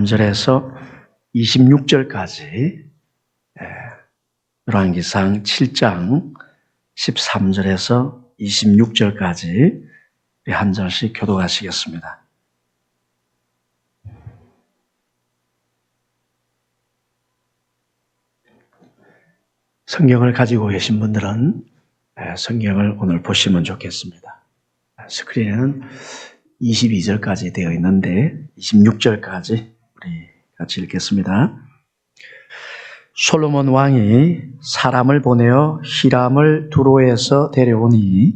3절에서 26절까지 열왕기상 7장 13절에서 26절까지 한 절씩 교독하시겠습니다. 성경을 가지고 계신 분들은 성경을 오늘 보시면 좋겠습니다. 스크린에는 22절까지 되어 있는데 26절까지 우리 같이 읽겠습니다. 솔로몬 왕이 사람을 보내어 히람을 두로에서 데려오니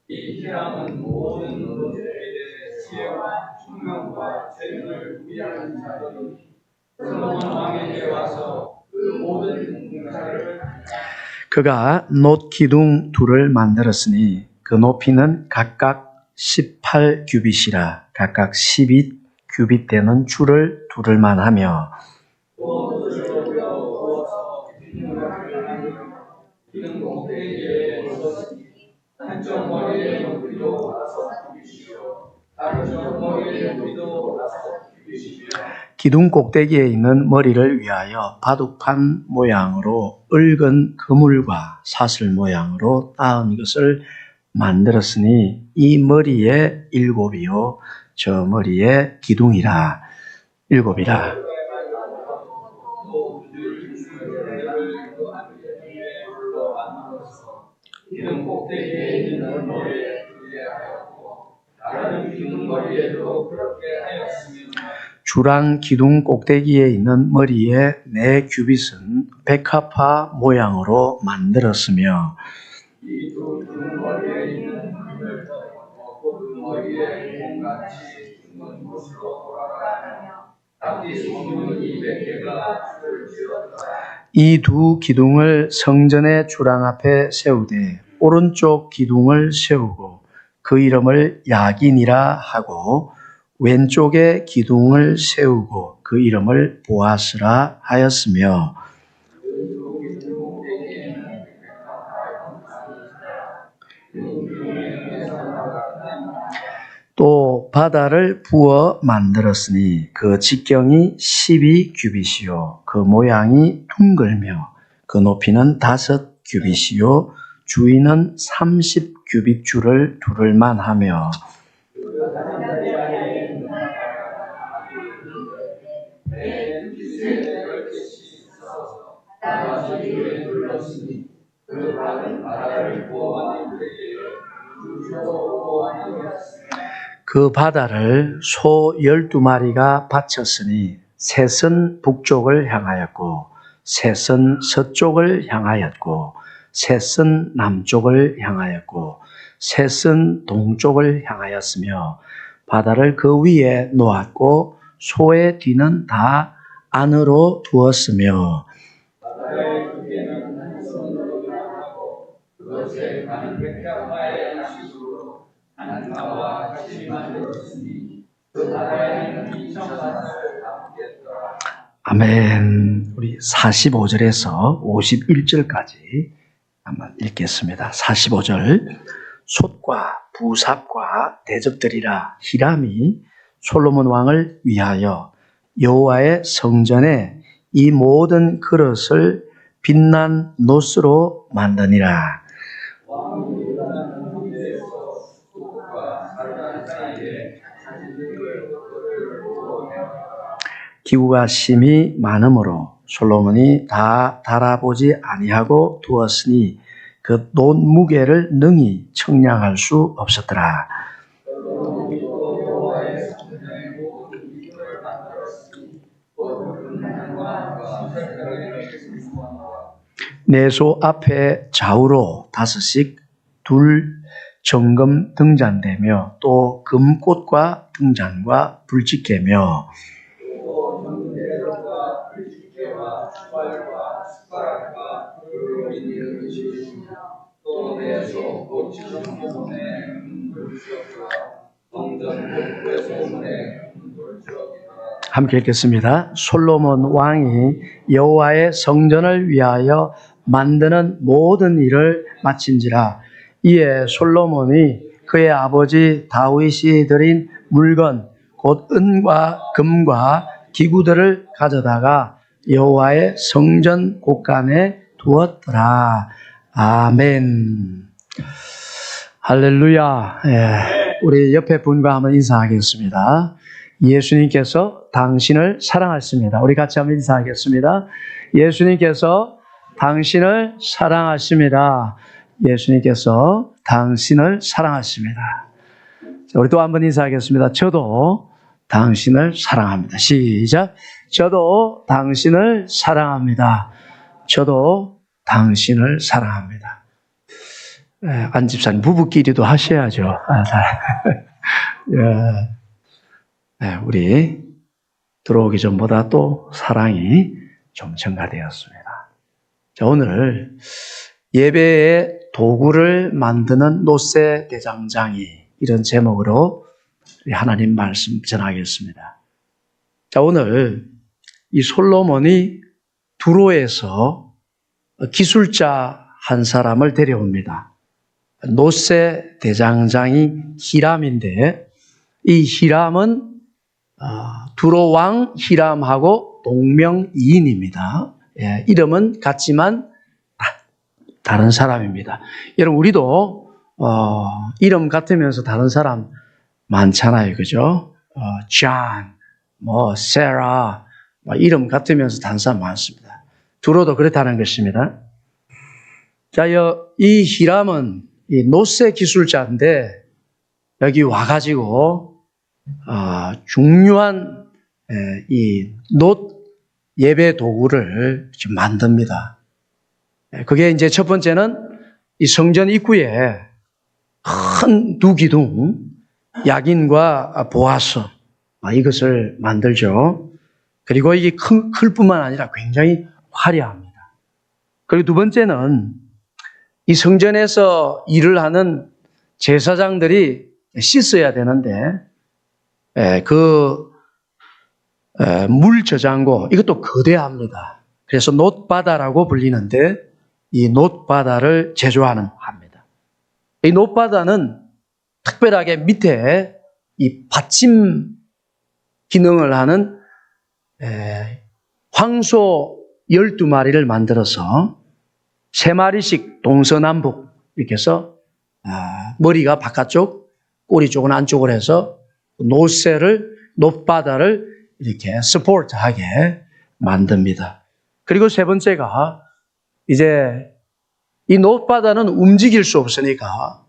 이 히람은 모든 노들에게 지혜와 총명과 재능을 위하는 자들이니 솔로몬 왕에게 와서 그 모든 공사를 그가 놋 기둥 둘을 만들었으니 그 높이는 각각 18규빗이라 각각 12규빗 되는 줄을 두를만 하며 기둥 꼭대기에 한쪽 머리의 높이도 5규빗이요 다른 머리의 높이도 5규빗이요 기둥 꼭대기에 있는 머리를 위하여 바둑판 모양으로 얽은 그물과 사슬 모양으로 따은 것을 만들었으니 이 머리에 7이요 저 머리에 기둥이라 7이라. 기둥 꼭대기에 있는 머리에 하였고 다른 기둥 머리에도 그렇게 하였으며 주랑 기둥 꼭대기에 있는 머리에 4규빗은 백합화 모양으로 만들었으며 이 두 기둥 머리에 있는 그물을 덮고 그 머리에 공같이 둥근 곳으로 돌아가며 닭띠 소문 200개가 줄을 지었더라. 이 두 기둥을 성전의 주랑 앞에 세우되 오른쪽 기둥을 세우고 그 이름을 야긴이라 하고 왼쪽에 기둥을 세우고 그 이름을 보아스라 하였으며 또 바다를 부어 만들었으니 그 직경이 12규빗이요 그 모양이 둥글며 그 높이는 5규빗이요 주위는 30규빗 줄을 두를만 하며 그 바다를 소 12마리가 바쳤으니 셋은 북쪽을 향하였고 셋은 서쪽을 향하였고 셋은 남쪽을 향하였고 셋은 동쪽을 향하였으며 바다를 그 위에 놓았고 소의 뒤는 다 안으로 두었으며 바다의 두께는 한 손으로 하고 그것에 가는 백합화의 양식으로 안가와 같이 만들었으니 그 바다에는 2,000밭을 담겠더라. 아멘. 우리 45절에서 51절까지 한번 읽겠습니다. 45절 솥과 부삽과 대접들이라 히람이 솔로몬 왕을 위하여 여호와의 성전에 이 모든 그릇을 빛난 놋으로 만드니라. 기구가 심히 많으므로 솔로몬이 다 달아보지 아니하고 두었으니 그 놋 무게를 능히 청량할 수 없었더라. 내소 앞에 좌우로 5씩 둘 정금 등잔대며 또 금꽃과 등잔과 불집게며 함께 읽겠습니다. 솔로몬 왕이 여호와의 성전을 위하여 만드는 모든 일을 마친지라. 이에 솔로몬이 그의 아버지 다윗이 드린 물건 곧 은과 금과 기구들을 가져다가 여호와의 성전 곳간에 두었더라. 아멘. 할렐루야. 예, 우리 옆에 분과 한번 인사하겠습니다. 예수님께서 당신을 사랑하십니다. 우리 같이 한번 인사하겠습니다. 예수님께서 당신을 사랑하십니다. 예수님께서 당신을 사랑하십니다. 자, 우리 또 한번 인사하겠습니다. 저도 당신을 사랑합니다. 시작. 저도 당신을 사랑합니다. 저도 당신을 사랑합니다. 안 집사님, 부부끼리도 하셔야죠. 우리 들어오기 전보다 또 사랑이 좀 증가되었습니다. 자, 오늘 예배의 도구를 만드는 노세 대장장이, 이런 제목으로 하나님 말씀 전하겠습니다. 자, 오늘 이 솔로몬이 두로에서 기술자 한 사람을 데려옵니다. 노세 대장장이 히람인데, 이 히람은 두로 왕 히람하고 동명이인입니다. 예, 이름은 같지만 다른 사람입니다. 여러분, 우리도 이름 같으면서 다른 사람 많잖아요, 그죠? 존, 세라, 이름 같으면서 다른 사람 많습니다. 두로도 그렇다는 것입니다. 자, 이 히람은 이 노세 기술자인데, 여기 와가지고 중요한 이 놋 예배 도구를 지금 만듭니다. 그게 이제 첫 번째는 이 성전 입구에 큰 두 기둥, 야긴과 보아스, 이것을 만들죠. 그리고 이게 클 뿐만 아니라 굉장히 화려합니다. 그리고 두 번째는 이 성전에서 일을 하는 제사장들이 씻어야 되는데, 물 저장고, 이것도 거대합니다. 그래서 놋바다라고 불리는데, 이 놋바다를 제조하는 합니다. 이 놋바다는 특별하게 밑에 이 받침 기능을 하는 황소 12마리를 만들어서 3마리씩 동서남북 이렇게 해서 머리가 바깥쪽, 꼬리 쪽은 안쪽으로 해서 놋바다를 이렇게 서포트하게 만듭니다. 그리고 세 번째가 이제 이 놋바다는 움직일 수 없으니까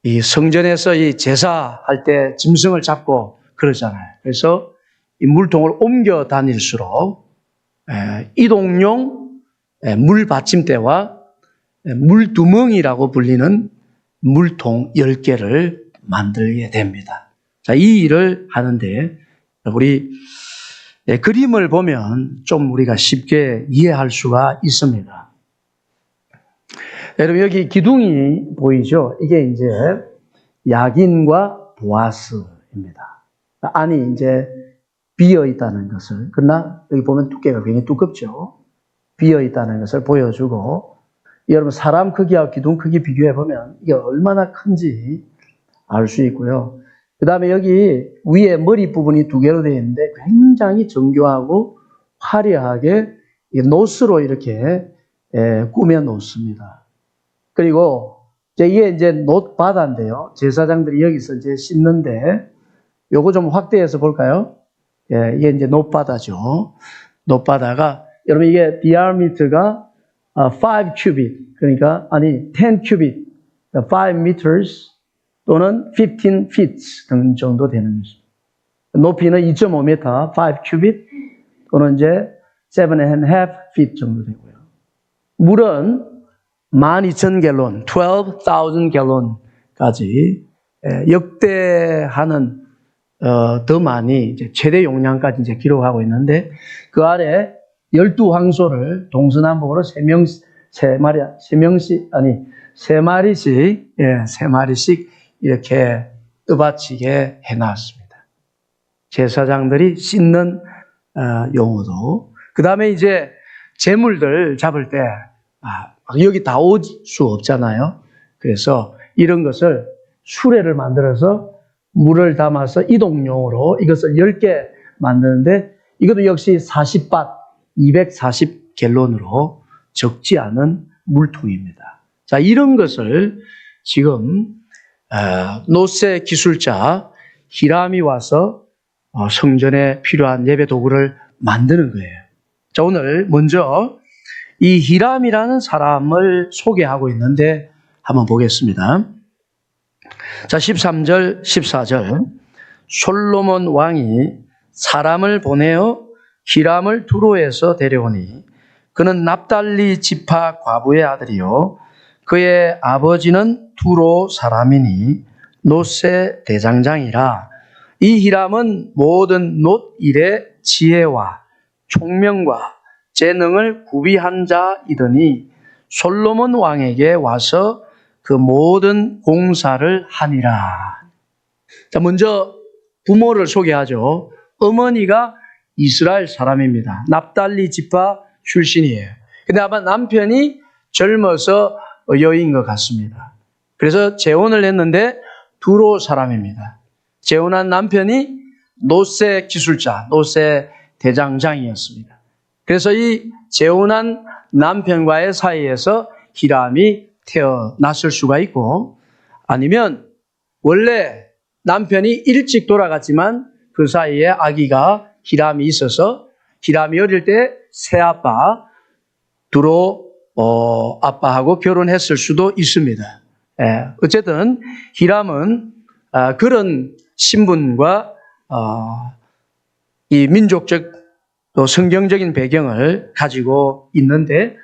이 성전에서 이 제사할 때 짐승을 잡고 그러잖아요. 그래서 이 물통을 옮겨 다닐수록 이동용 물 받침대와 물두멍이라고 불리는 물통 10개를 만들게 됩니다. 자, 이 일을 하는데 우리 그림을 보면 좀 우리가 쉽게 이해할 수가 있습니다. 여러분, 여기 기둥이 보이죠? 이게 이제 야긴과 보아스입니다. 안이 이제 비어 있다는 것을, 그러나 여기 보면 두께가 굉장히 두껍죠? 비어 있다는 것을 보여주고, 여러분, 사람 크기와 기둥 크기 비교해 보면 이게 얼마나 큰지 알 수 있고요. 그 다음에 여기 위에 머리 부분이 2개로 되어 있는데 굉장히 정교하고 화려하게 놋으로 이렇게 꾸며 놓습니다. 그리고 이게 이제 놋바다인데요. 제사장들이 여기서 이제 씻는데, 요거 좀 확대해서 볼까요? 예, 이게 이제 놋바다죠. 놋바다가, 여러분, 이게 diameter가 5 cubit, 그러니까, 10 cubit, 5 meters 또는 15 feet 등 정도 되는 것입니다. 높이는 2.5m, 5 cubit 또는 이제 7.5 feet 정도 되고요. 물은 12,000갤론, 12,000 갤론까지 역대하는 더 많이 이제 최대 용량까지 이제 기록하고 있는데, 그 아래 12황소를 동서남북으로 3마리씩 이렇게 떠받치게 해놨습니다. 제사장들이 씻는 용어도. 그 다음에 이제 제물들 잡을 때 여기 다 올 수 없잖아요. 그래서 이런 것을 수레를 만들어서 물을 담아서 이동용으로 이것을 10개 만드는데 이것도 역시 40밭 240갤론으로 적지 않은 물통입니다. 자, 이런 것을 지금 노세 기술자 히람이 와서 성전에 필요한 예배 도구를 만드는 거예요. 자, 오늘 먼저 이 히람이라는 사람을 소개하고 있는데 한번 보겠습니다. 자, 13절, 14절. 솔로몬 왕이 사람을 보내어 히람을 두로에서 데려오니 그는 납달리 지파 과부의 아들이요 그의 아버지는 두로 사람이니 놋의 대장장이라. 이 히람은 모든 놋 일의 지혜와 총명과 재능을 구비한 자이더니 솔로몬 왕에게 와서 그 모든 공사를 하니라. 자, 먼저 부모를 소개하죠. 어머니가 이스라엘 사람입니다. 납달리 지파 출신이에요. 근데 아마 남편이 젊어서 여인 것 같습니다. 그래서 재혼을 했는데 두로 사람입니다. 재혼한 남편이 놋의 기술자, 놋의 대장장이었습니다. 그래서 이 재혼한 남편과의 사이에서 히람이 태어났을 수가 있고, 아니면 원래 남편이 일찍 돌아갔지만 그 사이에 아기가 히람이 있어서 히람이 어릴 때 새아빠 두로 아빠하고 결혼했을 수도 있습니다. 어쨌든 히람은 그런 신분과 이 민족적 또 성경적인 배경을 가지고 있는데,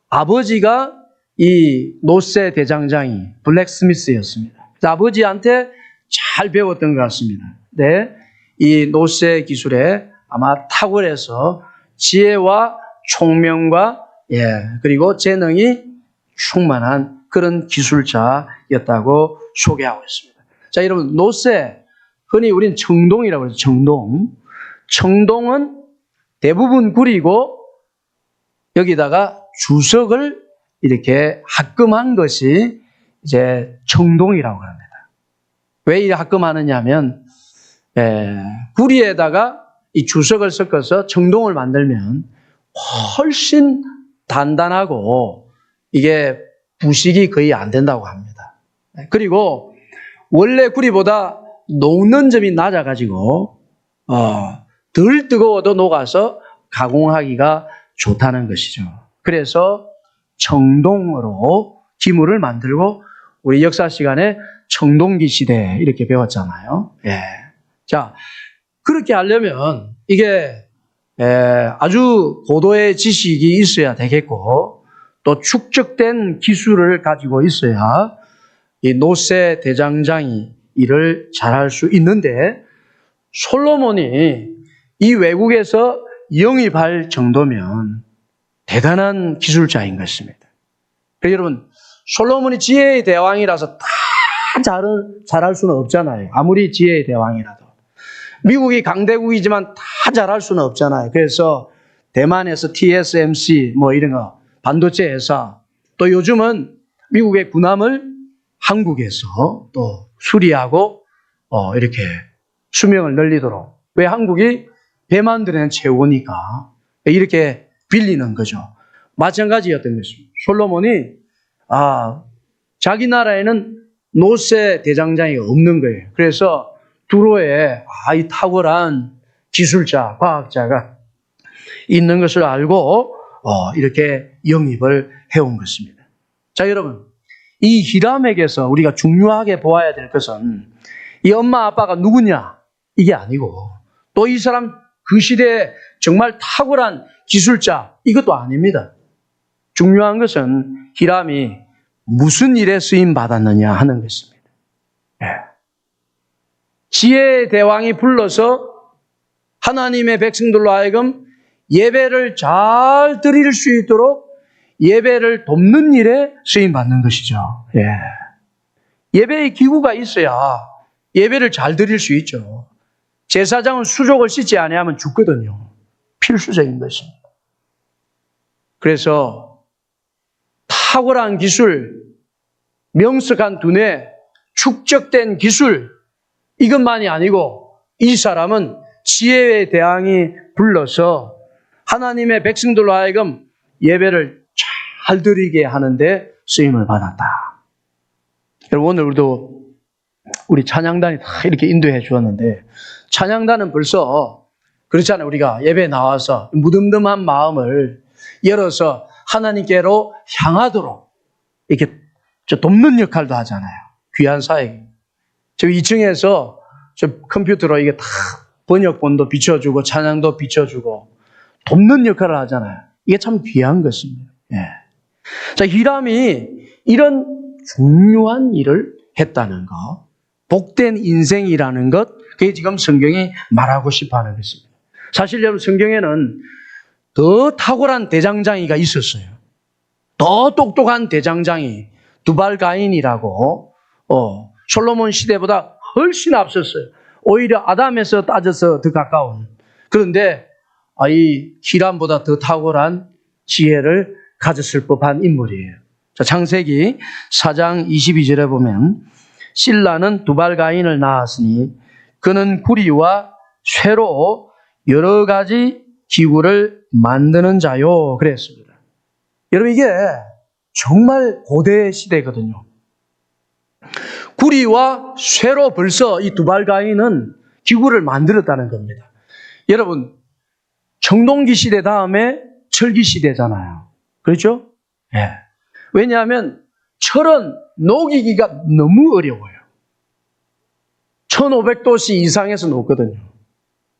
아버지가 이 놋의 대장장이 블랙스미스였습니다. 아버지한테 잘 배웠던 것 같습니다. 네, 이 놋의 기술에 아마 탁월해서 지혜와 총명과 그리고 재능이 충만한 그런 기술자였다고 소개하고 있습니다. 자, 여러분, 놋에 흔히 우리는 청동이라고 해서 청동은 대부분 구리고 여기다가 주석을 이렇게 합금한 것이 이제 청동이라고 합니다. 왜 이렇게 합금하느냐 하면 구리에다가 이 주석을 섞어서 청동을 만들면 훨씬 단단하고 이게 부식이 거의 안 된다고 합니다. 그리고 원래 구리보다 녹는 점이 낮아가지고 덜 뜨거워도 녹아서 가공하기가 좋다는 것이죠. 그래서 청동으로 기물을 만들고 우리 역사 시간에 청동기 시대 이렇게 배웠잖아요. 자, 그렇게 하려면 이게 아주 고도의 지식이 있어야 되겠고 또 축적된 기술을 가지고 있어야 이 놋의 대장장이 일을 잘할 수 있는데, 솔로몬이 이 외국에서 영입할 정도면 대단한 기술자인 것입니다. 그래서 여러분, 솔로몬이 지혜의 대왕이라서 다 잘할 수는 없잖아요. 아무리 지혜의 대왕이라도. 미국이 강대국이지만 다 잘할 수는 없잖아요. 그래서 대만에서 TSMC 뭐 이런 거 반도체 회사, 또 요즘은 미국의 군함을 한국에서 또 수리하고 이렇게 수명을 늘리도록, 왜 한국이 배 만드는 최고니까 이렇게 빌리는 거죠. 마찬가지였던 것입니다. 솔로몬이 자기 나라에는 놋의 대장장이 없는 거예요. 그래서 두로에 이 탁월한 기술자, 과학자가 있는 것을 알고 이렇게 영입을 해온 것입니다. 자, 여러분, 이 히람에게서 우리가 중요하게 보아야 될 것은 이 엄마 아빠가 누구냐 이게 아니고, 또 이 사람 그 시대에 정말 탁월한 기술자 이것도 아닙니다. 중요한 것은 히람이 무슨 일에 쓰임 받았느냐 하는 것입니다. 지혜의 대왕이 불러서 하나님의 백성들로 하여금 예배를 잘 드릴 수 있도록 예배를 돕는 일에 쓰임 받는 것이죠. 예배의 기구가 있어야 예배를 잘 드릴 수 있죠. 제사장은 수족을 씻지 아니하면 죽거든요. 필수적인 것입니다. 그래서 탁월한 기술, 명석한 두뇌, 축적된 기술, 이것만이 아니고 이 사람은 지혜의 대왕이 불러서 하나님의 백성들로 하여금 예배를 잘 드리게 하는데 쓰임을 받았다. 여러분, 오늘 우리 찬양단이 다 이렇게 인도해 주었는데, 찬양단은 벌써 그렇잖아요. 우리가 예배에 나와서 무덤덤한 마음을 열어서 하나님께로 향하도록 이렇게 돕는 역할도 하잖아요. 귀한 사역. 저 2층에서 저 컴퓨터로 이게 다 번역본도 비춰주고 찬양도 비춰주고 돕는 역할을 하잖아요. 이게 참 귀한 것입니다. 예. 자, 히람이 이런 중요한 일을 했다는 것, 복된 인생이라는 것, 그게 지금 성경이 말하고 싶어 하는 것입니다. 사실 여러분, 성경에는 더 탁월한 대장장이가 있었어요. 더 똑똑한 대장장이 두발가인이라고 솔로몬 시대보다 훨씬 앞섰어요. 오히려 아담에서 따져서 더 가까운. 그런데 이 히람보다 더 탁월한 지혜를 가졌을 법한 인물이에요. 자, 창세기 4장 22절에 보면 실라는 두발가인을 낳았으니 그는 구리와 쇠로 여러 가지 기구를 만드는 자요. 그랬습니다. 여러분, 이게 정말 고대 시대거든요. 구리와 쇠로 벌써 이 두발가인은 기구를 만들었다는 겁니다. 여러분, 청동기 시대 다음에 철기 시대잖아요. 그렇죠? 예. 왜냐하면 철은 녹이기가 너무 어려워요. 1500도씨 이상에서 녹거든요.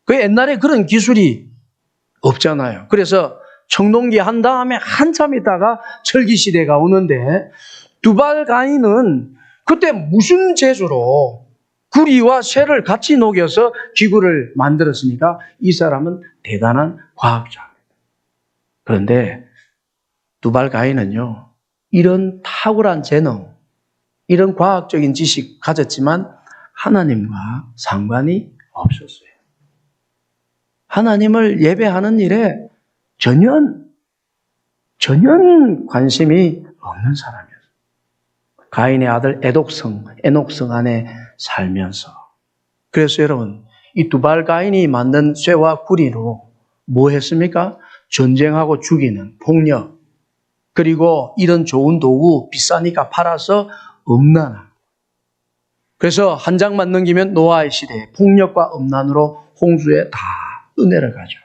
그 옛날에 그런 기술이 없잖아요. 그래서 청동기 한 다음에 한참 있다가 철기 시대가 오는데, 두발가인은 그때 무슨 재주로 구리와 쇠를 같이 녹여서 기구를 만들었으니까 이 사람은 대단한 과학자입니다. 그런데 두발가인은요, 이런 탁월한 재능, 이런 과학적인 지식 가졌지만 하나님과 상관이 없었어요. 하나님을 예배하는 일에 전혀 관심이 없는 사람이었어요. 가인의 아들 에녹성 안에 살면서. 그래서 여러분, 이 두발가인이 만든 쇠와 구리로 뭐 했습니까? 전쟁하고 죽이는 폭력, 그리고 이런 좋은 도구 비싸니까 팔아서 음란함. 그래서 한 장만 넘기면 노아의 시대에 폭력과 음란으로 홍수에 다 떠내려가죠.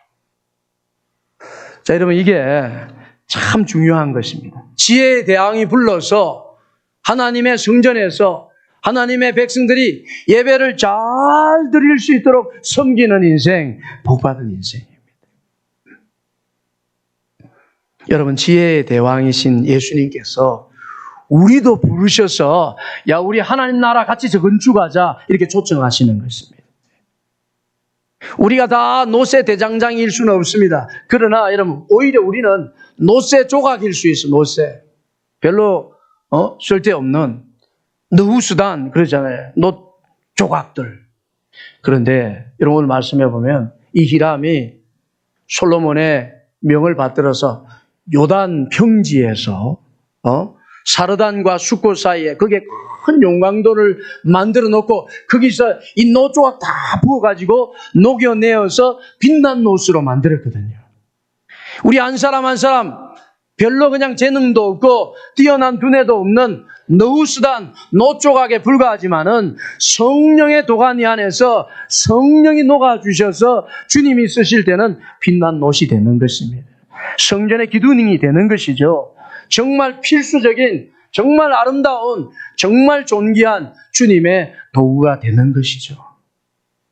자, 여러분, 이게 참 중요한 것입니다. 지혜의 대왕이 불러서 하나님의 성전에서 하나님의 백성들이 예배를 잘 드릴 수 있도록 섬기는 인생, 복받은 인생입니다. 여러분, 지혜의 대왕이신 예수님께서 우리도 부르셔서 야, 우리 하나님 나라 같이 건축하자 이렇게 초청하시는 것입니다. 우리가 다 노새 대장장일 수는 없습니다. 그러나 여러분, 오히려 우리는 노새 조각일 수 있어. 노새 별로 쓸데없는 너우수단 그러잖아요. 노 조각들. 그런데 여러분, 오늘 말씀해 보면 이 히람이 솔로몬의 명을 받들어서 요단 평지에서 사르단과 숫곳 사이에 거기에 큰 용광도를 만들어 놓고 거기서 이 노조각 다 부어가지고 녹여내어서 빛난 노스로 만들었거든요. 우리 한 사람 한 사람 별로 그냥 재능도 없고 뛰어난 두뇌도 없는 너우스단 노조각에 불과하지만은 성령의 도가니 안에서 성령이 녹아주셔서 주님이 쓰실 때는 빛난 노시 되는 것입니다. 성전의 기둥이 되는 것이죠. 정말 필수적인, 정말 아름다운, 정말 존귀한 주님의 도구가 되는 것이죠.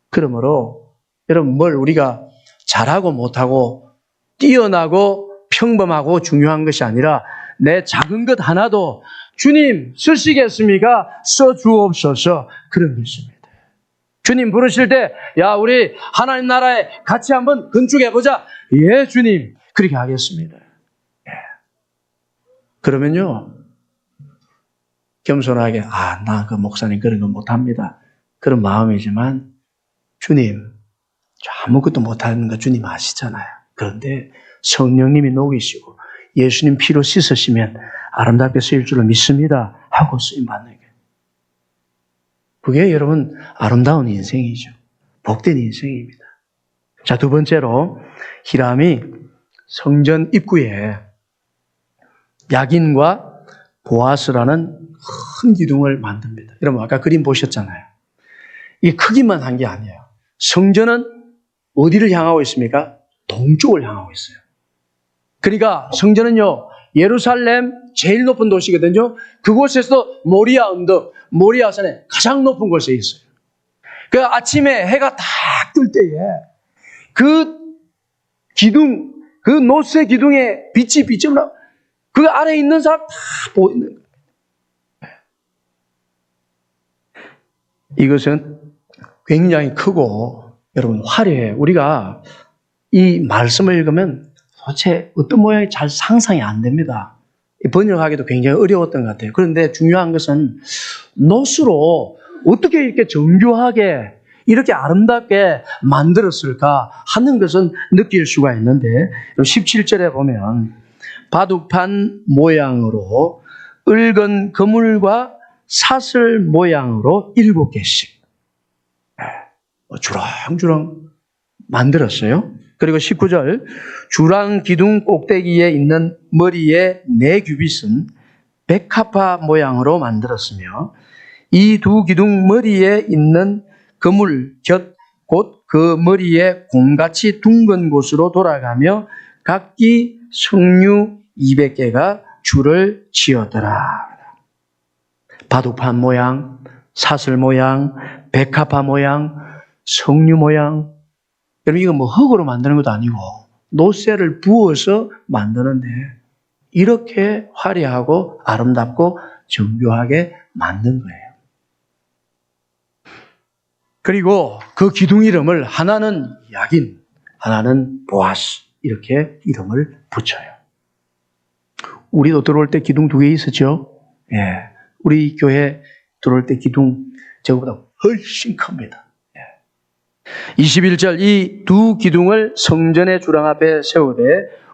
그러므로 여러분, 뭘 우리가 잘하고 못하고 뛰어나고 평범하고 중요한 것이 아니라 내 작은 것 하나도 주님 쓰시겠습니까? 써주옵소서, 그런 것입니다. 주님 부르실 때 야, 우리 하나님 나라에 같이 한번 건축해보자. 예, 주님, 그렇게 하겠습니다. 예. 그러면요, 겸손하게 나 그 목사님 그런 거 못합니다, 그런 마음이지만 주님, 저 아무것도 못하는 거 주님 아시잖아요. 그런데 성령님이 녹이시고 예수님 피로 씻으시면 아름답게 쓰일 줄을 믿습니다 하고 쓰임받는 게. 그게 여러분 아름다운 인생이죠. 복된 인생입니다. 자, 두 번째로 히람이 성전 입구에 야긴과 보아스라는 큰 기둥을 만듭니다. 여러분 아까 그림 보셨잖아요. 이 크기만 한 게 아니에요. 성전은 어디를 향하고 있습니까? 동쪽을 향하고 있어요. 그러니까 성전은요, 예루살렘 제일 높은 도시거든요. 그곳에서 모리아 언덕, 모리아산에 가장 높은 곳에 있어요. 그 아침에 해가 딱 뜰 때에 그 기둥, 그 노쇠 기둥에 빛이 비치면 그 아래에 있는 사람 다 보이는 거예요. 이것은 굉장히 크고 여러분 화려해요. 우리가 이 말씀을 읽으면 도대체 어떤 모양이 잘 상상이 안 됩니다. 번역하기도 굉장히 어려웠던 것 같아요. 그런데 중요한 것은 놋으로 어떻게 이렇게 정교하게 이렇게 아름답게 만들었을까 하는 것은 느낄 수가 있는데 17절에 보면 바둑판 모양으로 붉은 그물과 사슬 모양으로 7개씩 주렁주렁 만들었어요. 그리고 19절 주랑 기둥 꼭대기에 있는 머리의 4규빗은 백합화 모양으로 만들었으며 이 두 기둥 머리에 있는 그물 곁 곧 그 머리에 공같이 둥근 곳으로 돌아가며 각기 석류 200개가 줄을 지었더라. 바둑판 모양, 사슬 모양, 백합화 모양, 석류 모양. 여러분 이거 뭐 흙으로 만드는 것도 아니고 노쇠를 부어서 만드는데 이렇게 화려하고 아름답고 정교하게 만든 거예요. 그리고 그 기둥 이름을 하나는 야긴, 하나는 보아스 이렇게 이름을 붙여요. 우리도 들어올 때 기둥 2개 있었죠? 예, 우리 교회 들어올 때 기둥 저거보다 훨씬 큽니다. 21절 이 두 기둥을 성전의 주랑 앞에 세우되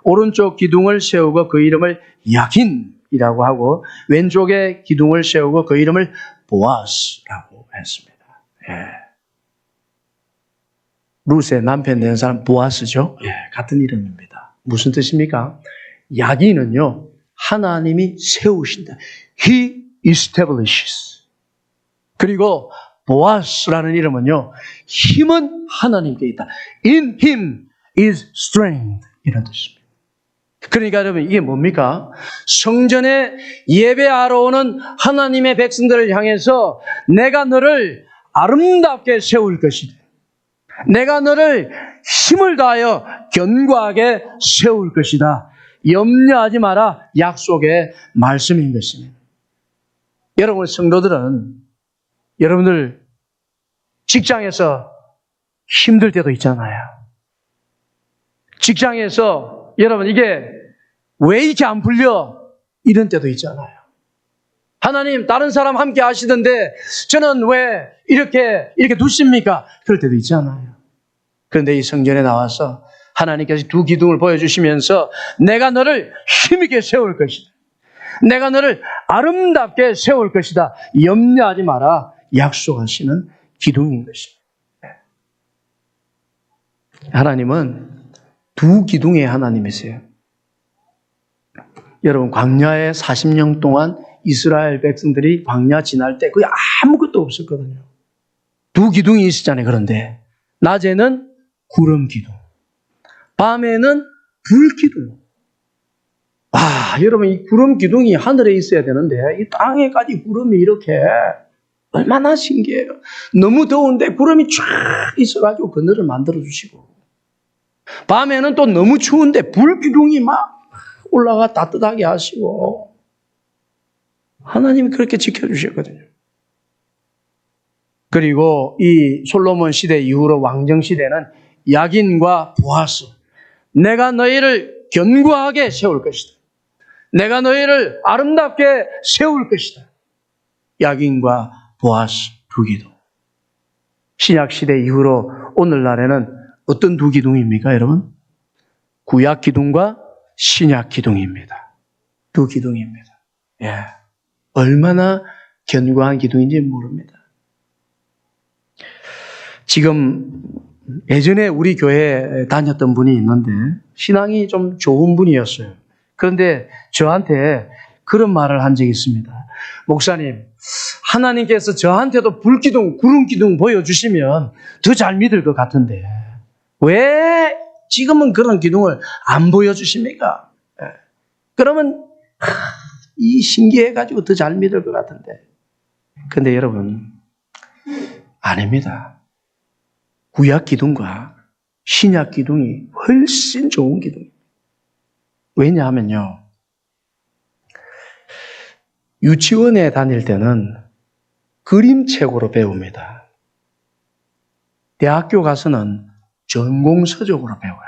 오른쪽 기둥을 세우고 그 이름을 야긴이라고 하고 왼쪽에 기둥을 세우고 그 이름을 보아스라고 했습니다. 예. 룻의 남편 된 사람 보아스죠? 예, 같은 이름입니다. 무슨 뜻입니까? 야긴은요 하나님이 세우신다. He establishes. 그리고 보아스라는 이름은요 힘은 하나님께 있다. In him is strength 이런 뜻입니다. 그러니까 여러분 이게 뭡니까? 성전에 예배하러 오는 하나님의 백성들을 향해서 내가 너를 아름답게 세울 것이다. 내가 너를 힘을 다하여 견고하게 세울 것이다. 염려하지 마라. 약속의 말씀인 것입니다. 여러분 성도들은 여러분들 직장에서 힘들 때도 있잖아요. 직장에서 여러분 이게 왜 이렇게 안 풀려? 이런 때도 있잖아요. 하나님 다른 사람 함께 하시던데 저는 왜 이렇게 두십니까? 그럴 때도 있잖아요. 그런데 이 성전에 나와서 하나님께서 두 기둥을 보여주시면서 내가 너를 힘있게 세울 것이다. 내가 너를 아름답게 세울 것이다. 염려하지 마라. 약속하시는 기둥인 것입니다. 하나님은 두 기둥의 하나님이세요. 여러분 광야에 40년 동안 이스라엘 백성들이 광야 지날 때 거의 아무것도 없었거든요. 두 기둥이 있었잖아요. 그런데 낮에는 구름 기둥, 밤에는 불 기둥. 여러분 이 구름 기둥이 하늘에 있어야 되는데 이 땅에까지 구름이 이렇게 얼마나 신기해요. 너무 더운데 구름이 쫙 있어가지고 그늘을 만들어주시고 밤에는 또 너무 추운데 불 기둥이 막 올라가 따뜻하게 하시고 하나님이 그렇게 지켜주셨거든요. 그리고 이 솔로몬 시대 이후로 왕정 시대는 야긴과 보아스, 내가 너희를 견고하게 세울 것이다. 내가 너희를 아름답게 세울 것이다. 야긴과 보아스 두 기둥. 신약 시대 이후로 오늘날에는 어떤 두 기둥입니까, 여러분? 구약 기둥과 신약 기둥입니다. 두 기둥입니다. 예. 얼마나 견고한 기둥인지 모릅니다. 지금 예전에 우리 교회에 다녔던 분이 있는데 신앙이 좀 좋은 분이었어요. 그런데 저한테 그런 말을 한 적이 있습니다. 목사님, 하나님께서 저한테도 불기둥, 구름기둥 보여주시면 더 잘 믿을 것 같은데 왜 지금은 그런 기둥을 안 보여주십니까? 그러면 이 신기해가지고 더 잘 믿을 것 같은데. 근데 여러분, 아닙니다. 구약 기둥과 신약 기둥이 훨씬 좋은 기둥입니다. 왜냐하면요, 유치원에 다닐 때는 그림책으로 배웁니다. 대학교 가서는 전공서적으로 배워요.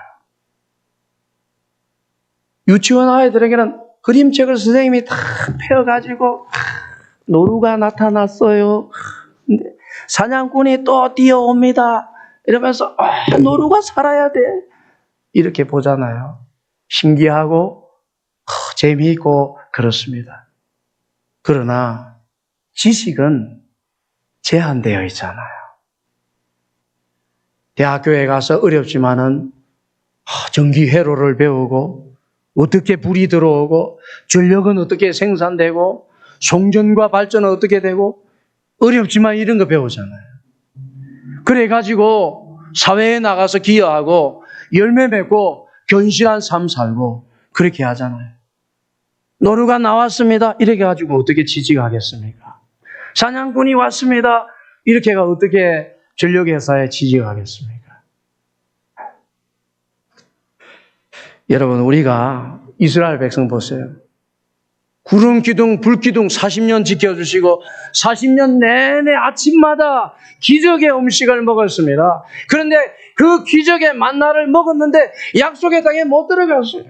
유치원 아이들에게는 그림책을 선생님이 다 펴가지고 노루가 나타났어요. 근데 사냥꾼이 또 뛰어옵니다. 이러면서 노루가 살아야 돼. 이렇게 보잖아요. 신기하고 재미있고 그렇습니다. 그러나 지식은 제한되어 있잖아요. 대학교에 가서 어렵지만은 전기 회로를 배우고 어떻게 불이 들어오고 전력은 어떻게 생산되고 송전과 발전은 어떻게 되고 어렵지만 이런 거 배우잖아요. 그래가지고 사회에 나가서 기여하고 열매 맺고 견실한 삶 살고 그렇게 하잖아요. 노루가 나왔습니다. 이렇게 가지고 어떻게 취직하겠습니까? 사냥꾼이 왔습니다. 이렇게가 어떻게 전력회사에 취직하겠습니까? 여러분, 우리가 이스라엘 백성 보세요. 구름 기둥, 불 기둥 40년 지켜주시고 40년 내내 아침마다 기적의 음식을 먹었습니다. 그런데 그 기적의 만나를 먹었는데 약속의 땅에 못 들어갔어요.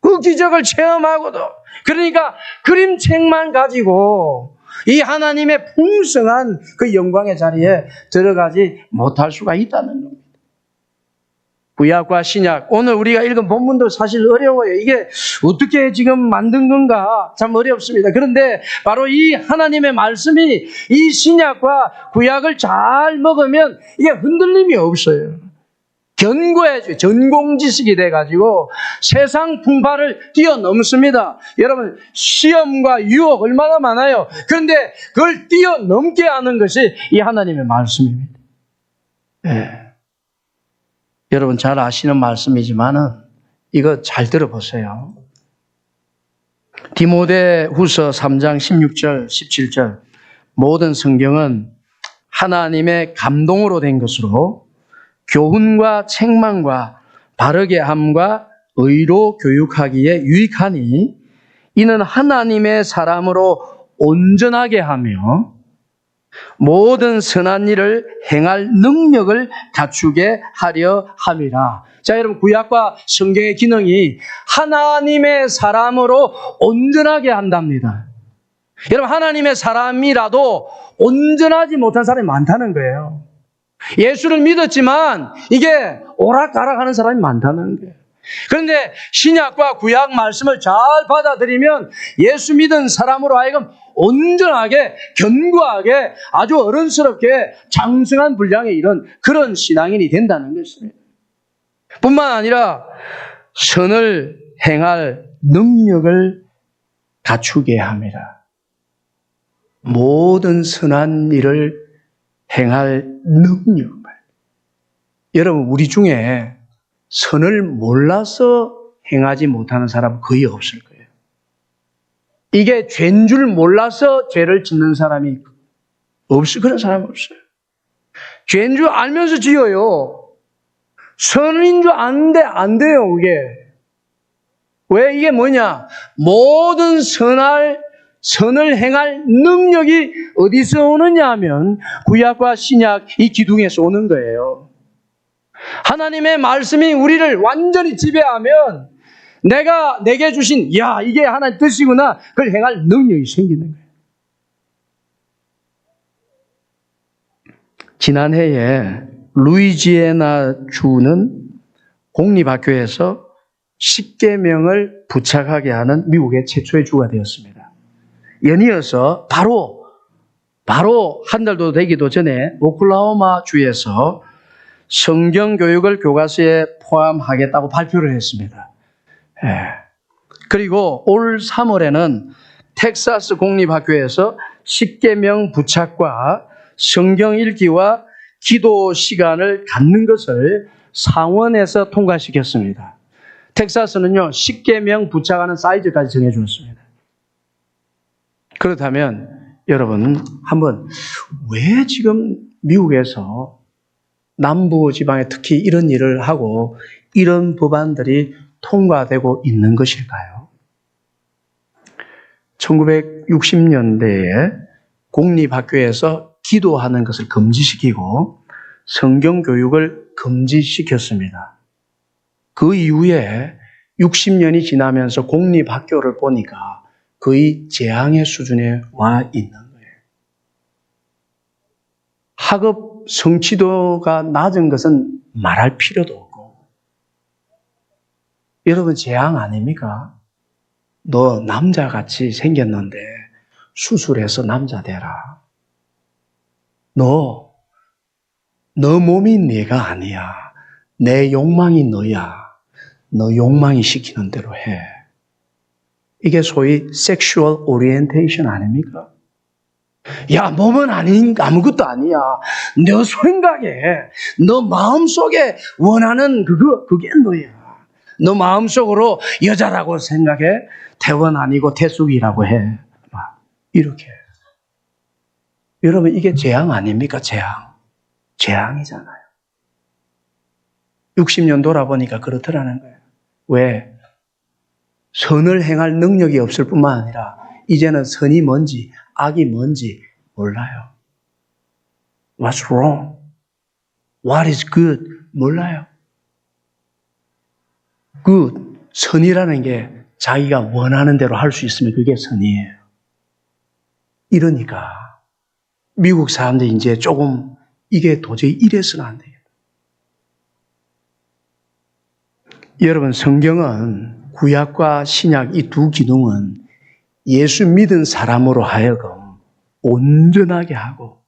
그 기적을 체험하고도 그러니까 그림책만 가지고 이 하나님의 풍성한 그 영광의 자리에 들어가지 못할 수가 있다는 겁니다. 구약과 신약, 오늘 우리가 읽은 본문도 사실 어려워요. 이게 어떻게 지금 만든 건가 참 어렵습니다. 그런데 바로 이 하나님의 말씀이 이 신약과 구약을 잘 먹으면 이게 흔들림이 없어요. 견고해져요. 전공 지식이 돼가지고 세상 풍파를 뛰어넘습니다. 여러분, 시험과 유혹 얼마나 많아요. 그런데 그걸 뛰어넘게 하는 것이 이 하나님의 말씀입니다. 네. 여러분 잘 아시는 말씀이지만은 이거 잘 들어보세요. 디모데후서 3장 16절, 17절 모든 성경은 하나님의 감동으로 된 것으로 교훈과 책망과 바르게 함과 의로 교육하기에 유익하니 이는 하나님의 사람으로 온전하게 하며 모든 선한 일을 행할 능력을 갖추게 하려 함이라. 자, 여러분, 구약과 성경의 기능이 하나님의 사람으로 온전하게 한답니다. 여러분, 하나님의 사람이라도 온전하지 못한 사람이 많다는 거예요. 예수를 믿었지만 이게 오락가락하는 사람이 많다는 거예요. 그런데 신약과 구약 말씀을 잘 받아들이면 예수 믿은 사람으로 하여금 온전하게 견고하게 아주 어른스럽게 장성한 분량의 이런 그런 신앙인이 된다는 것입니다. 뿐만 아니라 선을 행할 능력을 갖추게 합니다. 모든 선한 일을 행할 능력을. 여러분, 우리 중에 선을 몰라서 행하지 못하는 사람은 거의 없을 거예요. 이게 죄인 줄 몰라서 죄를 짓는 사람이 그런 사람이 없어요. 죄인 줄 알면서 지어요. 선인 줄 아는데 안 돼요, 그게. 왜 이게 뭐냐? 모든 선을 행할 능력이 어디서 오느냐 하면 구약과 신약 이 기둥에서 오는 거예요. 하나님의 말씀이 우리를 완전히 지배하면 내게 주신 이게 하나님 뜻이구나 그걸 행할 능력이 생기는 거예요. 지난해에 루이지애나 주는 공립학교에서 십계명을 부착하게 하는 미국의 최초의 주가 되었습니다. 연이어서 바로 한 달도 되기도 전에 오클라호마 주에서 성경 교육을 교과서에 포함하겠다고 발표를 했습니다. 그리고 올 3월에는 텍사스 공립학교에서 십계명 부착과 성경 읽기와 기도 시간을 갖는 것을 상원에서 통과시켰습니다. 텍사스는요, 십계명 부착하는 사이즈까지 정해주었습니다. 그렇다면 여러분, 한번 왜 지금 미국에서 남부 지방에 특히 이런 일을 하고 이런 법안들이 통과되고 있는 것일까요? 1960년대에 공립학교에서 기도하는 것을 금지시키고 성경 교육을 금지시켰습니다. 그 이후에 60년이 지나면서 공립학교를 보니까 거의 재앙의 수준에 와 있는 거예요. 학업 성취도가 낮은 것은 말할 필요도 없고, 여러분 재앙 아닙니까? 너 남자같이 생겼는데 수술해서 남자 되라. 너 몸이 내가 아니야. 내 욕망이 너야. 너 욕망이 시키는 대로 해. 이게 소위 섹슈얼 오리엔테이션 아닙니까? 야, 몸은 아무것도 아니야. 너 생각에, 너 마음속에 원하는 그게 너야. 너 마음속으로 여자라고 생각해. 태원 아니고 태숙이라고 해. 막 이렇게. 여러분, 이게 재앙 아닙니까? 재앙이잖아요. 60년 돌아보니까 그렇더라는 거예요. 왜? 선을 행할 능력이 없을 뿐만 아니라 이제는 선이 뭔지 악이 뭔지 몰라요. What's wrong? What is good? 몰라요. good, 선이라는 게 자기가 원하는 대로 할 수 있으면 그게 선이에요. 이러니까 미국 사람들이 이제 조금 이게 도저히 이래서는 안 되겠다. 여러분, 성경은 구약과 신약 이 두 기둥은 예수 믿은 사람으로 하여금 온전하게 하고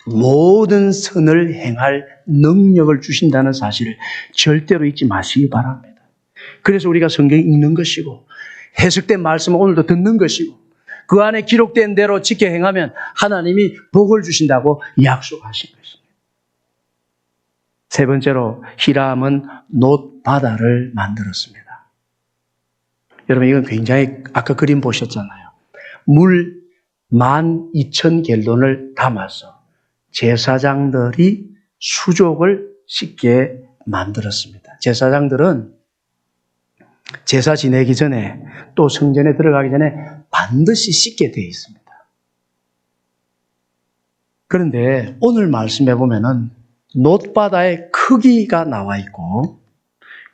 모든 선을 행할 능력을 주신다는 사실을 절대로 잊지 마시기 바랍니다. 그래서 우리가 성경 읽는 것이고 해석된 말씀을 오늘도 듣는 것이고 그 안에 기록된 대로 지켜 행하면 하나님이 복을 주신다고 약속하신 것입니다. 세 번째로 히람은 놋바다를 만들었습니다. 여러분, 이건 굉장히 아까 그림 보셨잖아요. 물 12,000갤론을 담아서 제사장들이 수족을 씻게 만들었습니다. 제사장들은 제사 지내기 전에 또 성전에 들어가기 전에 반드시 씻게 되어 있습니다. 그런데 오늘 말씀해 보면은 놋바다의 크기가 나와 있고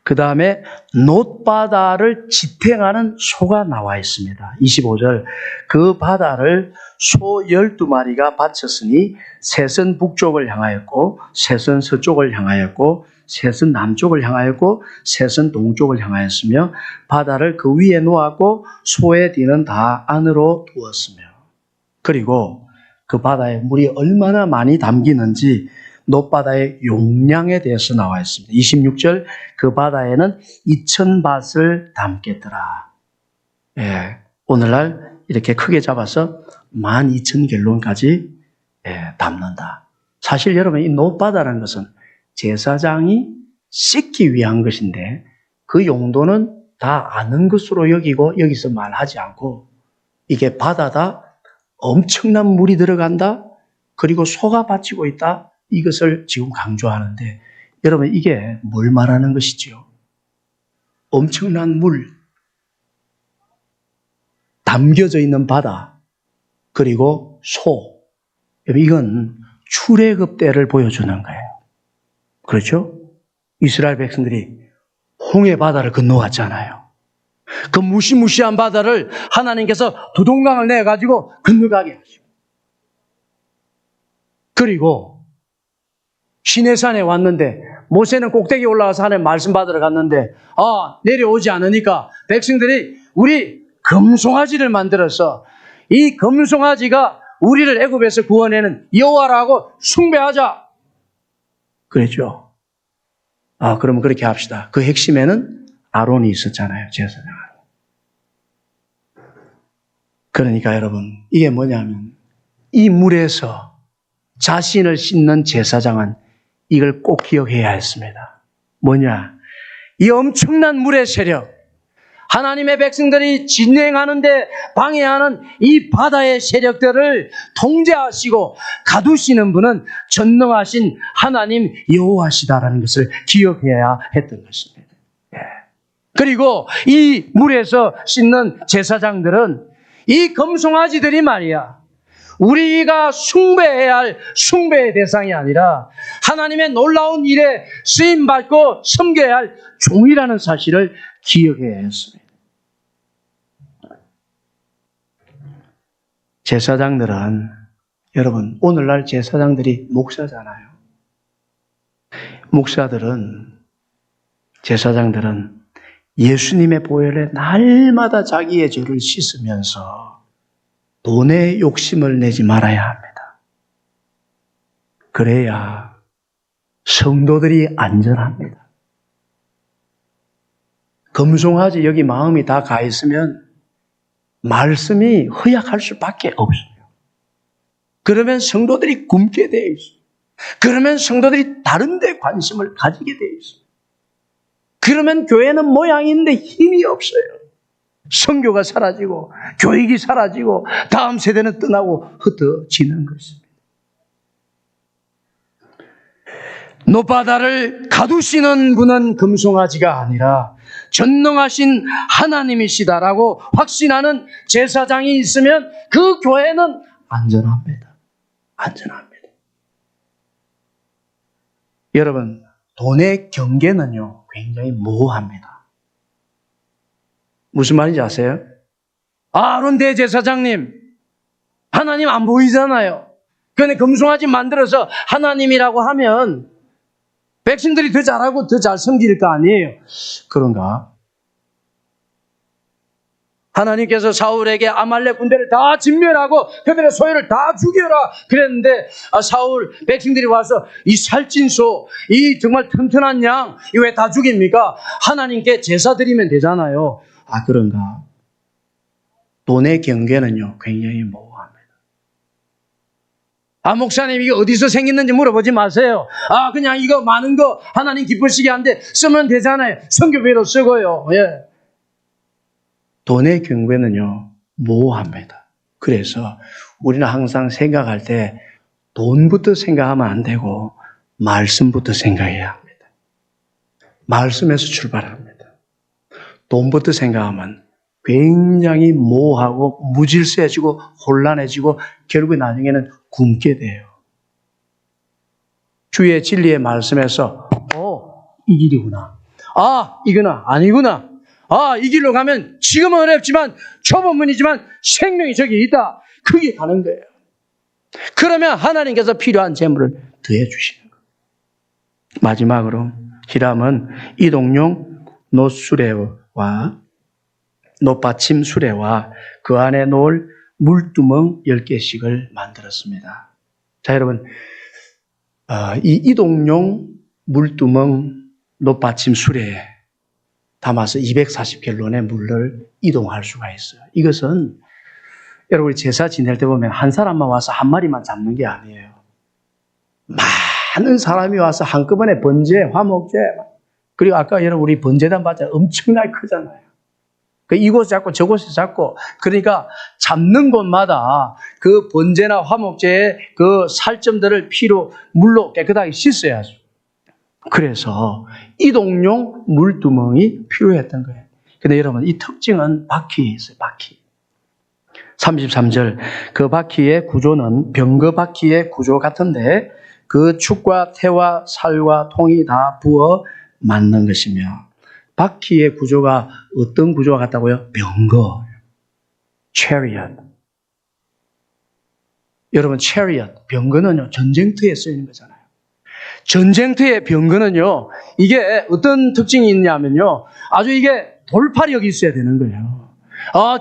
그 다음에 놋바다를 지탱하는 소가 나와 있습니다. 25절, 그 바다를 소 12마리가 바쳤으니 셋은 북쪽을 향하였고 셋은 서쪽을 향하였고 셋은 남쪽을 향하였고 셋은 동쪽을 향하였으며 바다를 그 위에 놓았고 소의 뒤는 다 안으로 두었으며, 그리고 그 바다에 물이 얼마나 많이 담기는지 놋바다의 용량에 대해서 나와 있습니다. 26절, 그 바다에는 2,000밭을 담겠더라. 예, 오늘날 이렇게 크게 잡아서 12,000갤론까지 담는다. 사실 여러분, 이 놋바다라는 것은 제사장이 씻기 위한 것인데 그 용도는 다 아는 것으로 여기고 여기서 말하지 않고 이게 바다다, 엄청난 물이 들어간다, 그리고 소가 바치고 있다, 이것을 지금 강조하는데 여러분, 이게 뭘 말하는 것이지요? 엄청난 물, 담겨져 있는 바다, 그리고 소. 이건 출애굽 때를 보여주는 거예요. 그렇죠? 이스라엘 백성들이 홍해 바다를 건너왔잖아요. 그 무시무시한 바다를 하나님께서 두동강을 내가지고 건너가게 하시고, 그리고 시내산에 왔는데 모세는 꼭대기 올라가서 하나님 말씀 받으러 갔는데 내려오지 않으니까 백성들이 우리 금송아지를 만들어서 이 금송아지가 우리를 애굽에서 구원해낸 여호와라고 숭배하자. 그랬죠. 그러면 그렇게 합시다. 그 핵심에는 아론이 있었잖아요. 제사장 아론. 그러니까 여러분, 이게 뭐냐면 이 물에서 자신을 씻는 제사장은 이걸 꼭 기억해야 했습니다. 뭐냐? 이 엄청난 물의 세력, 하나님의 백성들이 진행하는데 방해하는 이 바다의 세력들을 통제하시고 가두시는 분은 전능하신 하나님 여호와시다라는 것을 기억해야 했던 것입니다. 그리고 이 물에서 씻는 제사장들은 이 금송아지들이 말이야, 우리가 숭배해야 할 숭배의 대상이 아니라 하나님의 놀라운 일에 쓰임받고 섬겨야 할 종이라는 사실을 기억해야 했습니다. 제사장들은, 여러분, 오늘날 제사장들이 목사잖아요. 제사장들은 예수님의 보혈에 날마다 자기의 죄를 씻으면서 돈에 욕심을 내지 말아야 합니다. 그래야 성도들이 안전합니다. 금송아지 여기 마음이 다 가 있으면 말씀이 허약할 수밖에 없어요. 그러면 성도들이 굶게 되어 있어요. 그러면 성도들이 다른 데 관심을 가지게 되어 있어요. 그러면 교회는 모양인데 힘이 없어요. 선교가 사라지고 교육이 사라지고 다음 세대는 떠나고 흩어지는 것입니다. 노바다를 가두시는 분은 금송아지가 아니라 전능하신 하나님이시다라고 확신하는 제사장이 있으면 그 교회는 안전합니다. 안전합니다. 여러분, 돈의 경계는요, 굉장히 모호합니다. 무슨 말인지 아세요? 아론 대제사장님, 하나님 안 보이잖아요. 그런데 금송아지 만들어서 하나님이라고 하면 백성들이 더 잘하고 더 잘 섬길 거 아니에요. 그런가? 하나님께서 사울에게 아말렉 군대를 다 진멸하고 그들의 소유를 다 죽여라 그랬는데 사울 백성들이 와서 이 살찐 소, 이 정말 튼튼한 양, 이 왜 다 죽입니까? 하나님께 제사 드리면 되잖아요. 그런가? 돈의 경계는요, 굉장히 모호합니다. 목사님 이게 어디서 생겼는지 물어보지 마세요. 그냥 이거 많은 거 하나님 기쁘시게 한데 쓰면 되잖아요. 선교비로 쓰고요. 예. 돈의 경계는요, 모호합니다. 그래서 우리는 항상 생각할 때 돈부터 생각하면 안 되고 말씀부터 생각해야 합니다. 말씀에서 출발합니다. 돈부터 생각하면 굉장히 모호하고 무질서해지고 혼란해지고 결국에 나중에는 굶게 돼요. 주의 진리의 말씀에서 이 길이구나. 이거나 아니구나. 이 길로 가면 지금은 어렵지만 좁은 문이지만 생명이 저기 있다. 그게 가는 거예요. 그러면 하나님께서 필요한 재물을 더해 주시는 거예요. 마지막으로 히람은 이동용 노수레와 노받침 수레와 그 안에 놓을 물두멍 10개씩을 만들었습니다. 자, 여러분, 이 이동용 물두멍 노받침 수레에 담아서 240갤론의 물을 이동할 수가 있어요. 이것은 여러분 제사 지낼 때 보면 한 사람만 와서 한 마리만 잡는 게 아니에요. 많은 사람이 와서 한꺼번에 번제, 화목제, 그리고 아까 여러분 우리 번제단 바자 엄청나게 크잖아요. 이곳에 잡고 저곳에 잡고, 그러니까 잡는 곳마다 그 번제나 화목제의 그 살점들을 피로 물로 깨끗하게 씻어야죠. 그래서 이동용 물두멍이 필요했던 거예요. 근데 여러분, 이 특징은 바퀴에 있어요, 바퀴. 33절, 그 바퀴의 구조는 병거 바퀴의 구조 같은데 그 축과 태와 살과 통이 다 부어 만든 것이며, 바퀴의 구조가 어떤 구조가 같다고요? 병거, chariot. 여러분, chariot, 병거는요, 전쟁터에 쓰이는 거잖아요. 전쟁터의 병거는요, 이게 어떤 특징이 있냐면요, 아주 이게 돌파력이 있어야 되는 거예요.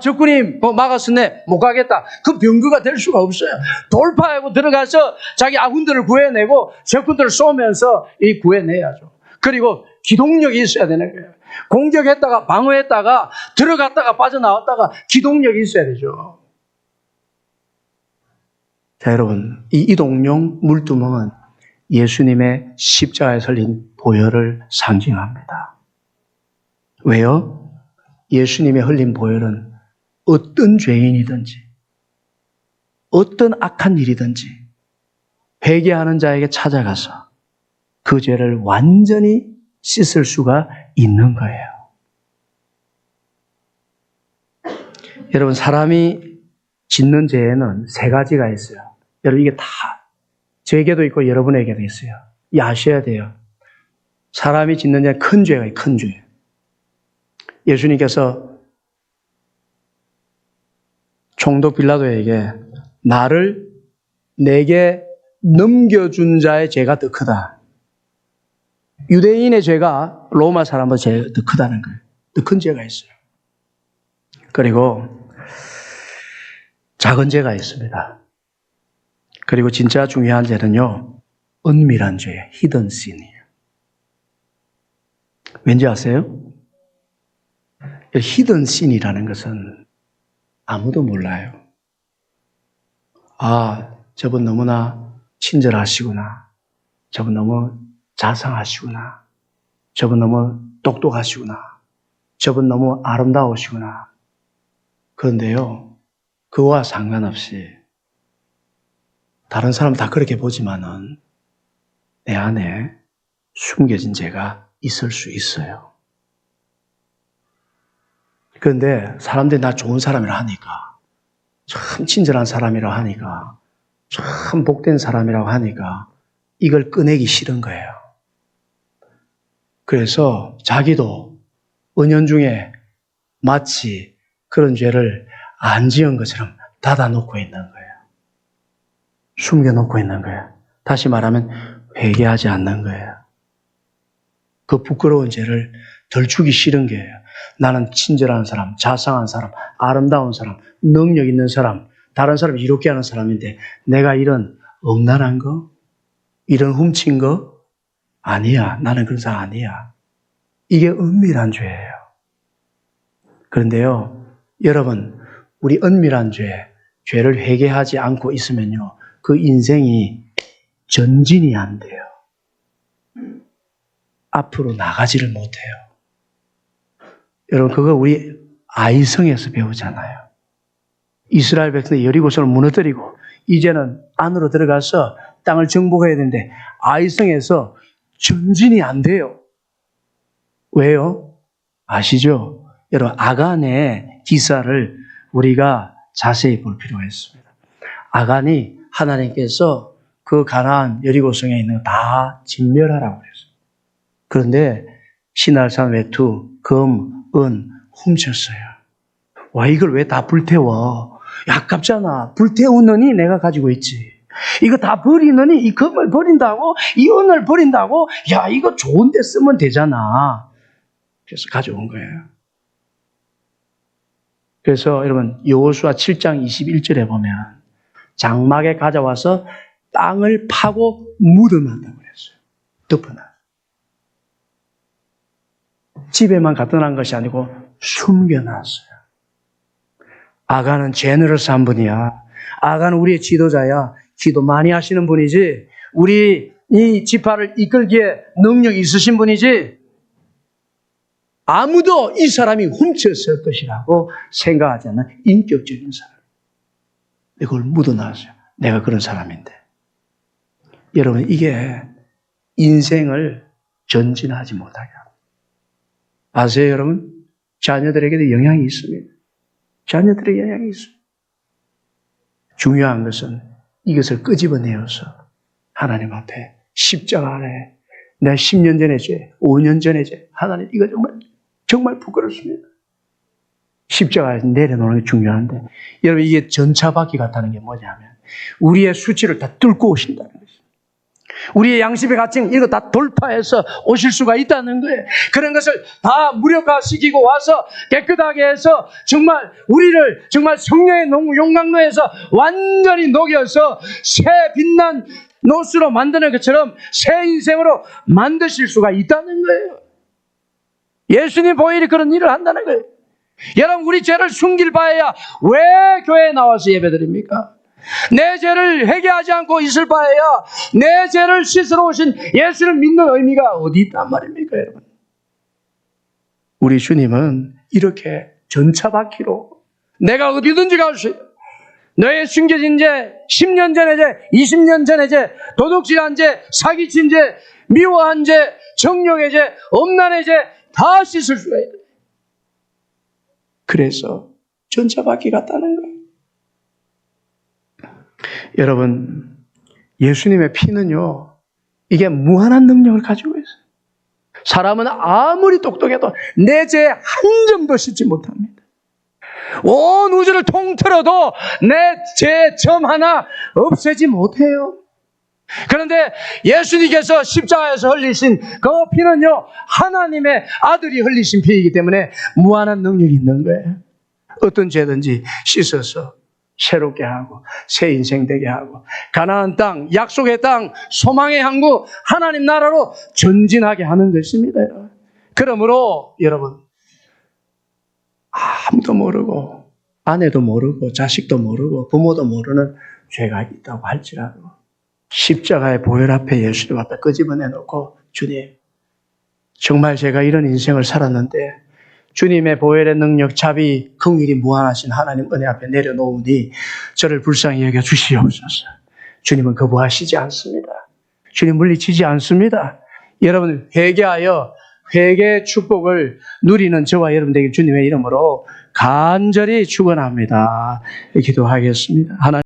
적군이 막았으네, 못 가겠다. 그 병거가 될 수가 없어요. 돌파하고 들어가서 자기 아군들을 구해내고 적군들을 쏘면서 구해내야죠. 그리고 기동력이 있어야 되는 거예요. 공격했다가 방어했다가 들어갔다가 빠져나왔다가 기동력이 있어야 되죠. 자, 여러분, 이 이동용 물두멍은 예수님의 십자가에 설린 보혈을 상징합니다. 왜요? 예수님의 흘린 보혈은 어떤 죄인이든지 어떤 악한 일이든지 회개하는 자에게 찾아가서 그 죄를 완전히 씻을 수가 있는 거예요. 여러분, 사람이 짓는 죄에는 세 가지가 있어요. 여러분, 이게 다 저에게도 있고 여러분에게도 있어요. 이 아셔야 돼요. 사람이 짓는 죄는 큰 죄가 있어요. 큰 죄. 예수님께서 총독 빌라도에게 나를 내게 넘겨준 자의 죄가 더 크다. 유대인의 죄가 로마 사람보다 죄가 더 크다는 거예요. 더 큰 죄가 있어요. 그리고 작은 죄가 있습니다. 그리고 진짜 중요한 죄는요, 은밀한 죄예요. 히든 신이에요. 왠지 아세요? 히든 신이라는 것은 아무도 몰라요. 저분 너무나 친절하시구나. 저분 너무 자상하시구나. 저분 너무 똑똑하시구나. 저분 너무 아름다우시구나. 그런데요, 그와 상관없이 다른 사람 다 그렇게 보지만은 내 안에 숨겨진 죄가 있을 수 있어요. 그런데 사람들이 나 좋은 사람이라 하니까, 참 친절한 사람이라고 하니까, 참 복된 사람이라고 하니까 이걸 꺼내기 싫은 거예요. 그래서 자기도 은연중에 마치 그런 죄를 안 지은 것처럼 닫아놓고 있는 거예요. 숨겨놓고 있는 거예요. 다시 말하면 회개하지 않는 거예요. 그 부끄러운 죄를 덜 주기 싫은 거예요. 나는 친절한 사람, 자상한 사람, 아름다운 사람, 능력 있는 사람, 다른 사람 이롭게 하는 사람인데 내가 이런 음란한 거, 이런 훔친 거 아니야. 나는 그런 사람 아니야. 이게 은밀한 죄예요. 그런데요, 여러분, 우리 은밀한 죄를 회개하지 않고 있으면요, 그 인생이 전진이 안 돼요. 앞으로 나가지를 못해요. 여러분, 그거 우리 아이성에서 배우잖아요. 이스라엘 백성이 여리고성을 무너뜨리고 이제는 안으로 들어가서 땅을 정복해야 되는데 아이성에서 전진이 안 돼요. 왜요? 아시죠? 여러분, 아간의 기사를 우리가 자세히 볼 필요가 있습니다. 아간이 하나님께서 그 가나안 여리고성에 있는 거 다 진멸하라고 그랬어요. 그런데 신할산 외투, 금, 은 훔쳤어요. 와, 이걸 왜 다 불태워? 아깝잖아. 불태우느니 내가 가지고 있지. 이거 다 버리느니 이 금을 버린다고? 이 은을 버린다고? 야, 이거 좋은 데 쓰면 되잖아. 그래서 가져온 거예요. 그래서 여러분, 여호수아 7장 21절에 보면 장막에 가져와서 땅을 파고 묻어놨다고 그랬어요. 덮어놨어요. 집에만 갖다 놓은 것이 아니고 숨겨놨어요. 아간은 제너럴스 한 분이야. 아간은 우리의 지도자야. 기도 많이 하시는 분이지. 우리 이 지파를 이끌기에 능력이 있으신 분이지. 아무도 이 사람이 훔쳤을 것이라고 생각하지 않는 인격적인 사람. 그걸 묻어놨어요. 내가 그런 사람인데. 여러분, 이게 인생을 전진하지 못하게 합니다. 아세요, 여러분? 자녀들에게도 영향이 있습니다. 자녀들에게 영향이 있어요. 중요한 것은 이것을 끄집어내어서 하나님 앞에 십자가 안에 내가 10년 전의 죄, 5년 전의 죄, 하나님 이거 정말 부끄럽습니다. 십자가에 내려놓는 게 중요한데 여러분, 이게 전차바퀴 같다는 게 뭐냐면 우리의 수치를 다 뚫고 오신다는 것입니다. 우리의 양심의 가증 이거 다 돌파해서 오실 수가 있다는 거예요. 그런 것을 다 무력화시키고 와서 깨끗하게 해서 정말 우리를 정말 성령의 용광로에서 완전히 녹여서 새 빛난 노스로 만드는 것처럼 새 인생으로 만드실 수가 있다는 거예요. 예수님 보혈이 그런 일을 한다는 거예요. 여러분, 우리 죄를 숨길 바에야 왜 교회에 나와서 예배드립니까? 내 죄를 회개하지 않고 있을 바에야 내 죄를 씻으러 오신 예수를 믿는 의미가 어디 있단 말입니까, 여러분? 우리 주님은 이렇게 전차바퀴로 내가 어디든지 갈 수 있다. 너의 숨겨진 죄, 10년 전의 죄, 20년 전의 죄, 도둑질한 죄, 사기친 죄, 미워한 죄, 정욕의 죄, 엄난의 죄 다 씻을 수가 있다. 그래서 전차바퀴 같다는 거예요. 여러분, 예수님의 피는요, 이게 무한한 능력을 가지고 있어요. 사람은 아무리 똑똑해도 내 죄 한 점도 씻지 못합니다. 온 우주를 통틀어도 내 죄 점 하나 없애지 못해요. 그런데 예수님께서 십자가에서 흘리신 그 피는요, 하나님의 아들이 흘리신 피이기 때문에 무한한 능력이 있는 거예요. 어떤 죄든지 씻어서 새롭게 하고 새 인생 되게 하고 가나안 땅, 약속의 땅, 소망의 항구 하나님 나라로 전진하게 하는 것입니다. 그러므로 여러분, 아무도 모르고 아내도 모르고 자식도 모르고 부모도 모르는 죄가 있다고 할지라도 십자가의 보혈 앞에 예수님 앞에 끄집어내 놓고, 주님, 정말 제가 이런 인생을 살았는데 주님의 보혈의 능력, 자비, 긍휼이 무한하신 하나님 은혜 앞에 내려놓으니 저를 불쌍히 여겨 주시옵소서. 주님은 거부하시지 않습니다. 주님 물리치지 않습니다. 여러분, 회개하여 회개의 축복을 누리는 저와 여러분 되길 주님의 이름으로 간절히 축원합니다. 기도하겠습니다. 하나님.